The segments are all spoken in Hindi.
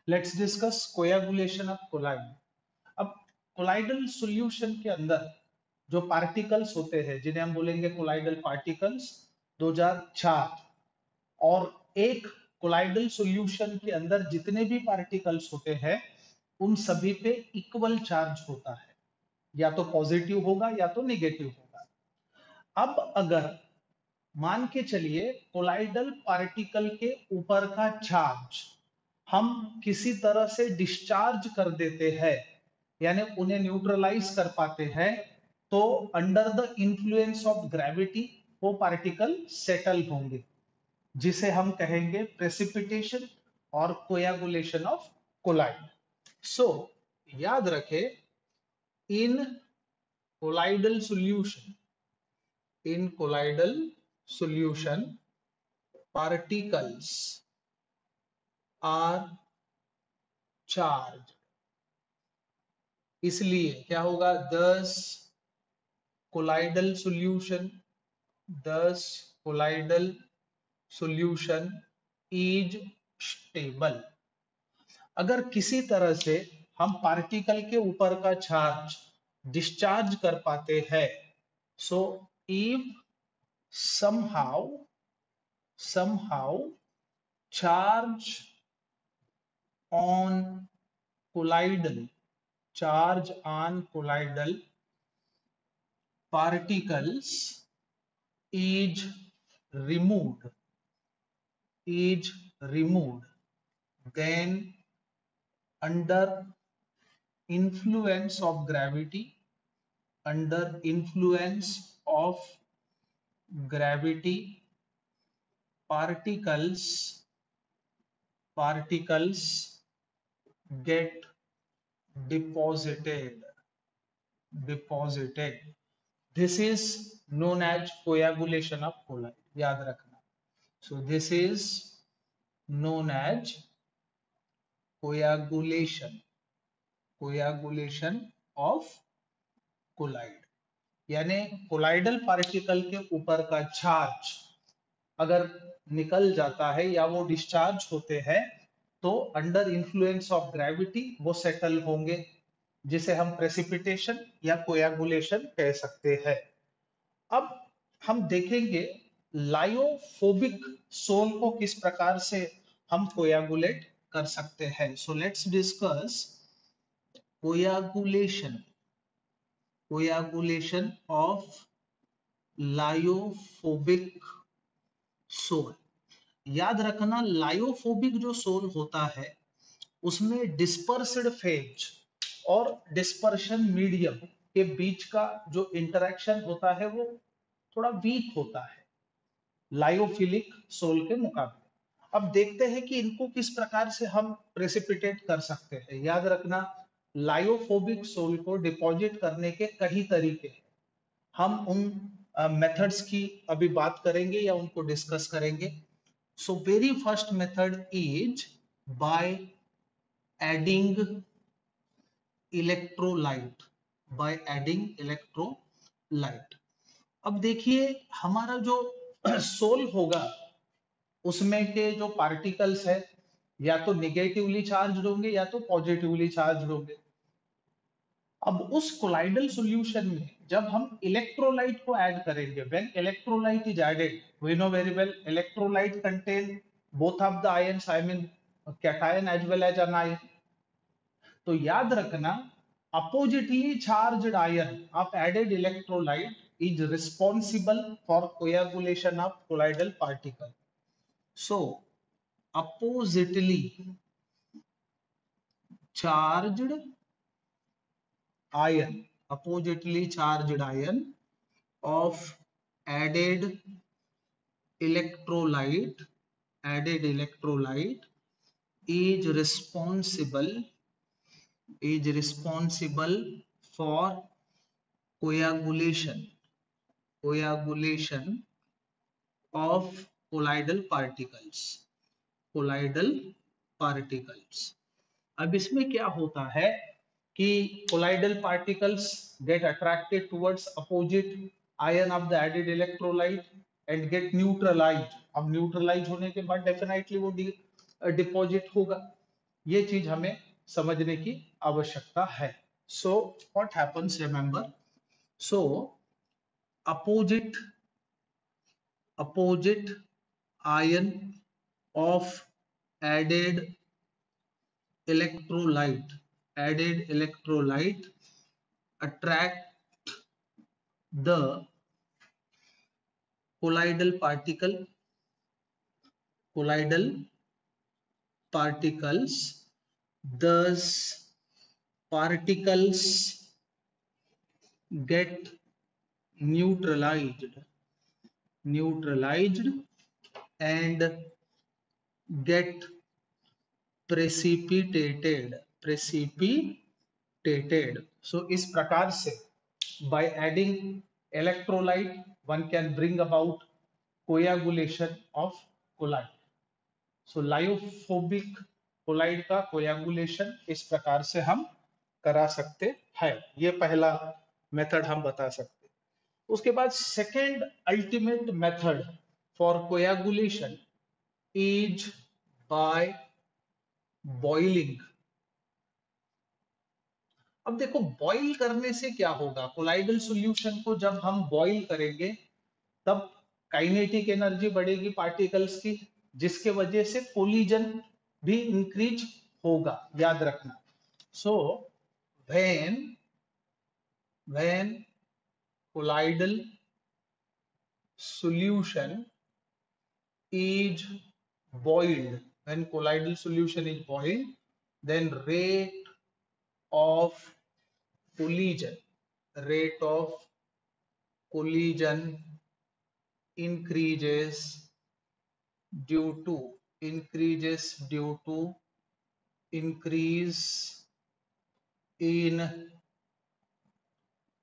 Let's discuss coagulation of colloid. अब कोलाइडल सॉल्यूशन के अंदर जो पार्टिकल्स होते हैं जिन्हें हम बोलेंगे कोलाइडल पार्टिकल्स 2004, और एक कोलाइडल सॉल्यूशन के अंदर जितने भी पार्टिकल्स होते हैं उन सभी पे इक्वल चार्ज होता है, या तो पॉजिटिव होगा या तो नेगेटिव होगा। अब अगर मान के चलिए कोलाइडल पार्टिकल के ऊपर का चार्ज हम किसी तरह से डिस्चार्ज कर देते हैं, यानी उन्हें न्यूट्रलाइज कर पाते हैं, तो under the influence of gravity वो पार्टिकल सेटल होंगे, जिसे हम कहेंगे प्रेसिपिटेशन और कोयागुलेशन ऑफ कोलाइड। सो याद रखें, in colloidal solution, in colloidal solution particles are charged, इसलिए क्या होगा, thus colloidal solution, thus colloidal solution is stable. अगर किसी तरह से हम पार्टिकल के ऊपर का चार्ज डिस्चार्ज कर पाते हैं, so if somehow somehow charge on colloidal, charge on colloidal particles is removed, is removed, then under influence of gravity, under influence of gravity, particles get deposited, deposited. This is known as coagulation of colloid. याद रखना. So this is known as coagulation, coagulation of colloid. यानी कोलाइडल पार्टिकल के ऊपर का चार्ज अगर निकल जाता है या वो डिस्चार्ज होते हैं, तो अंडर इन्फ्लुएंस ऑफ ग्रेविटी वो सेटल होंगे, जिसे हम प्रेसिपिटेशन या कोयागुलेशन कह सकते हैं। अब हम देखेंगे लायोफोबिक सोल को किस प्रकार से हम कोयागुलेट कर सकते हैं। So let's discuss coagulation, coagulation of lyophobic sol. याद रखना, लायोफोबिक जो सोल होता है उसमें डिस्पर्स्ड फेज और डिस्पर्शन मीडियम के बीच का जो इंटरेक्शन होता है वो थोड़ा वीक होता है लायोफिलिक सोल के मुकाबले। अब देखते हैं कि इनको किस प्रकार से हम प्रेसिपिटेट कर सकते हैं। याद रखना, लायोफोबिक सोल को डिपॉजिट करने के कई तरीके हैं। हम उन मेथड्स की अभी बात करेंगे या उनको डिस्कस करेंगे। So very first method is by adding electrolyte, by adding electrolyte. अब देखिए, हमारा जो सोल होगा उसमें के जो पार्टिकल्स है या तो निगेटिवली चार्ज होंगे या तो पॉजिटिवली चार्ज होंगे। अब उस कोलाइडल सॉल्यूशन में जब हम इलेक्ट्रोलाइट को ऐड करेंगे, when electrolyte is added, we know very well electrolyte contain both of the ions, I mean cation as well as anion. तो याद रखना, oppositely charged ion of added electrolyte is responsible for coagulation of colloidal particle. So, oppositely charged ion, oppositely charged ion of added electrolyte, added electrolyte is responsible for coagulation, coagulation of colloidal particles, colloidal particles. अब इसमें क्या होता है कि colloidal particles get attracted towards opposite ion of the added electrolyte and get neutralized. अब neutralize होने के बाद definitely वो डिपॉजिट होगा। ये चीज हमें समझने की आवश्यकता है. So what happens, remember, so opposite ion of added electrolyte attract the colloidal particles, thus particles get neutralized and get precipitated. So इस प्रकार से by adding electrolyte one can bring about coagulation of colloid. So lyophobic colloid का coagulation इस प्रकार से हम करा सकते हैं. ये पहला मेथड हम बता सकते. उसके बाद second ultimate method for coagulation is by boiling. अब देखो बॉईल करने से क्या होगा, कोलाइडल सॉल्यूशन को जब हम बॉईल करेंगे तब काइनेटिक एनर्जी बढ़ेगी पार्टिकल्स की, जिसके वजह से कोलिजन भी इंक्रीज होगा, याद रखना. So when colloidal solution is boiled, then of collision rate of collision increases due to increase in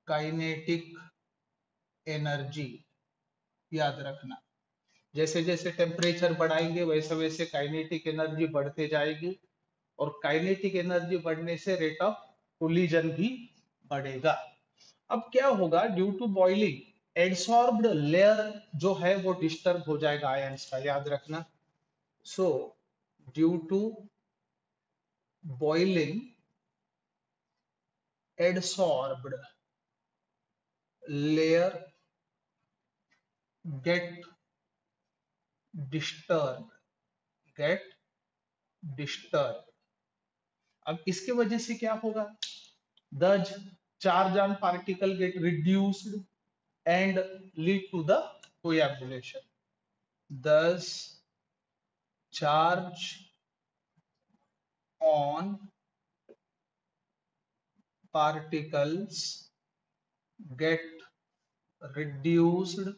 kinetic energy. याद रखना, जैसे जैसे टेम्परेचर बढ़ाएंगे वैसे वैसे काइनेटिक एनर्जी बढ़ते जाएगी, और काइनेटिक एनर्जी बढ़ने से रेट ऑफ कोलिजन भी बढ़ेगा. अब क्या होगा, due to boiling adsorbed layer जो है वो डिस्टर्ब हो जाएगा आयंस का, याद रखना. So due to boiling adsorbed layer get disturb. अब इसके वजह से क्या होगा, the charge on particle get reduced and lead to the coagulation. Thus, charge on particles get reduced,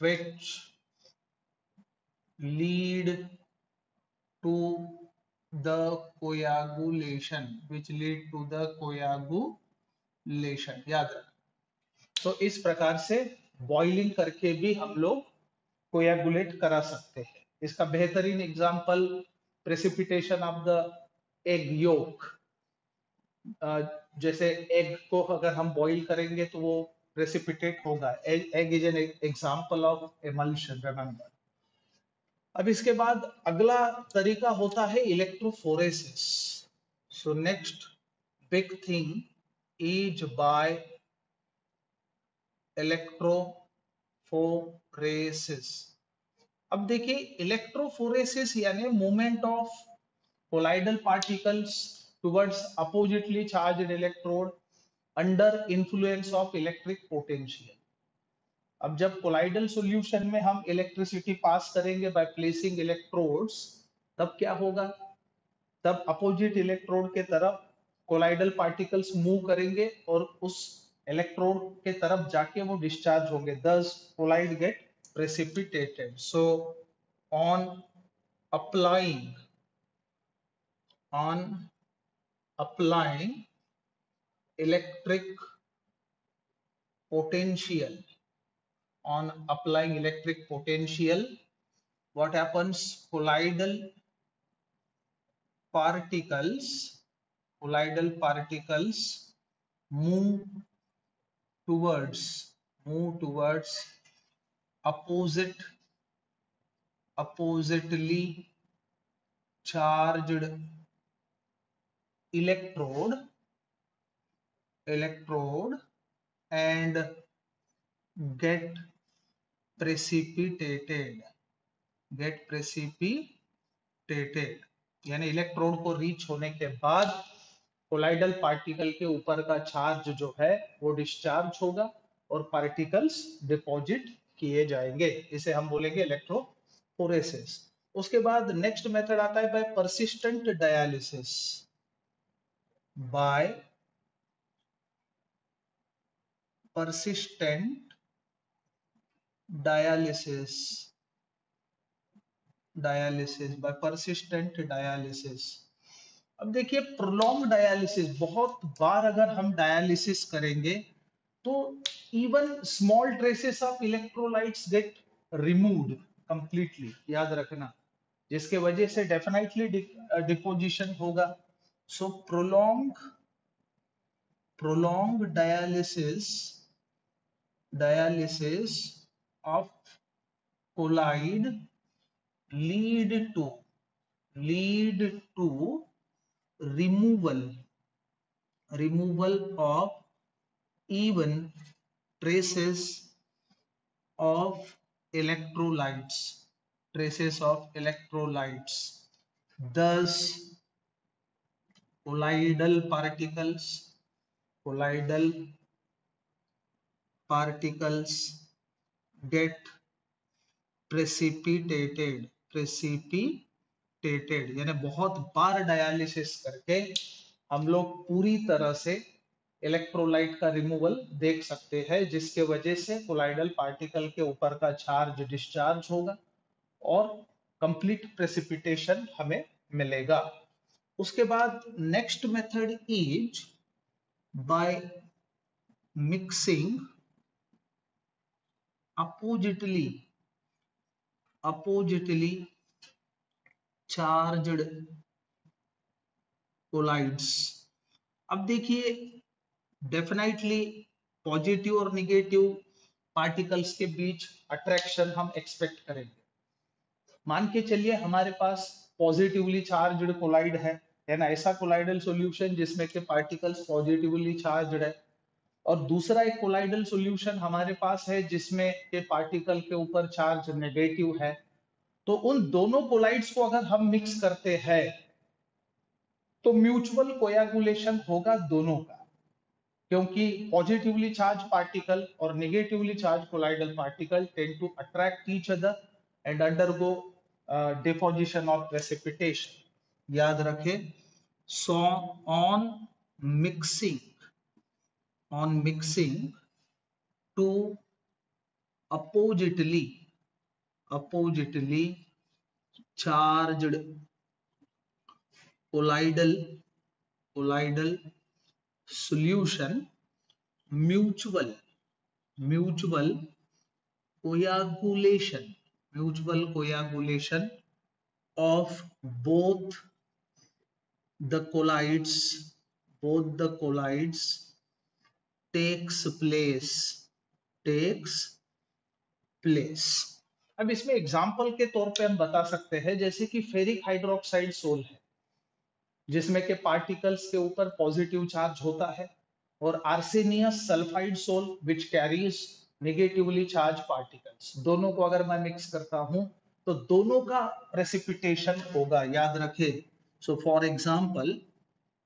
which lead to the coagulation. याद रख. तो इस प्रकार से बॉइलिंग करके भी हम लोग कोएगुलेट करा सकते हैं. इसका बेहतरीन example precipitation of the egg yolk. जैसे एग को अगर हम बॉईल करेंगे तो वो प्रेसिपिटेट होगा. Egg is an example of emulsion, remember. अब इसके बाद अगला तरीका होता है electrophoresis. So next big thing is by electrophoresis. अब देखिए इलेक्ट्रोफोरेसिस यानी movement of colloidal particles towards oppositely charged electrode under influence of electric potential. अब जब कोलाइडल सॉल्यूशन में हम इलेक्ट्रिसिटी पास करेंगे बाय प्लेसिंग इलेक्ट्रोड्स, तब क्या होगा, तब अपोजिट इलेक्ट्रोड के तरफ कोलाइडल पार्टिकल्स मूव करेंगे और उस इलेक्ट्रोड के तरफ जाके वो डिस्चार्ज होंगे. thus colloid get precipitated. So on applying electric potential, what happens, colloidal particles move towards oppositely charged electrode and get precipitated यानी इलेक्ट्रोड को रीच होने के बाद कोलाइडल पार्टिकल के ऊपर का चार्ज जो है वो डिस्चार्ज होगा और पार्टिकल्स डिपॉजिट किए जाएंगे। इसे हम बोलेंगे इलेक्ट्रोफोरेसिस। उसके बाद नेक्स्ट मेथड आता है by persistent dialysis. By persistent dialysis by persistent dialysis। अब देखिए प्रोलॉन्ग डायलिसिस, बहुत बार अगर हम डायलिसिस करेंगे तो even small traces of electrolytes get removed completely, याद रखना, जिसके वजह से डेफिनेटली डिपोजिशन होगा। So prolong dialysis of colloid lead to removal of even traces of electrolytes thus colloidal particles get precipitated यानी बहुत बार डायलिसिस करके हम लोग पूरी तरह से इलेक्ट्रोलाइट का रिमूवल देख सकते हैं, जिसके वजह से कोलाइडल पार्टिकल के ऊपर का चार्ज डिस्चार्ज होगा और कंप्लीट प्रेसिपिटेशन हमें मिलेगा। उसके बाद next method is by mixing oppositely charged colloids। अब देखिए डेफिनेटली पॉजिटिव और निगेटिव पार्टिकल्स के बीच अट्रैक्शन हम एक्सपेक्ट करेंगे। मान के चलिए हमारे पास पॉजिटिवली चार्ज्ड कोलाइड है ना, ऐसा कोलाइडल सॉल्यूशन जिसमें के पार्टिकल्स पॉजिटिवली चार्ज्ड है, और दूसरा एक कोलाइडल सॉल्यूशन हमारे पास है जिसमें के पार्टिकल के ऊपर चार्ज नेगेटिव है। तो उन दोनों कोलाइड्स को अगर हम मिक्स करते हैं तो म्यूचुअल कोयागुलेशन होगा दोनों का, क्योंकि पॉजिटिवली चार्ज पार्टिकल और negatively charge colloidal particle tend to attract each other and undergo deposition और प्रेसिपिटेशन। याद रखें, so on mixing two oppositely charged colloidal solution, mutual coagulation of both the colloids takes place। अब इसमें एग्जांपल के तौर पे हम बता सकते हैं, जैसे कि फेरिक हाइड्रोक्साइड सोल है जिसमें के पार्टिकल्स के ऊपर पॉजिटिव चार्ज होता है, और arsenious sulphide sol which carries negatively charge particles. दोनों को अगर मैं मिक्स करता हूं तो दोनों का प्रेसिपिटेशन होगा, याद रखें। So for example,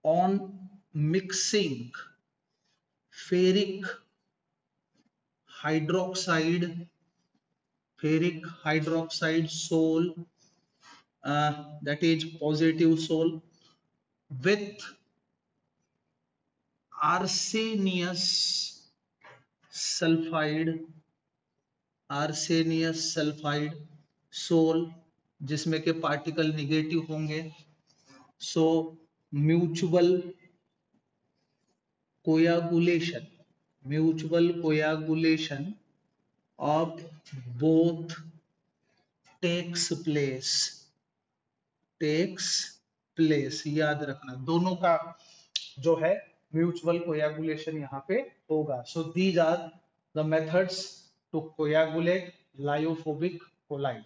on mixing ferric hydroxide sol, that is positive soul, with arsenious sulfide sol जिसमें के पार्टिकल निगेटिव होंगे। So mutual coagulation of both takes place। याद रखना, दोनों का जो है म्यूचुअल कोयागुलेशन यहाँ पे होगा। So these are the methods to coagulate lyophobic collide.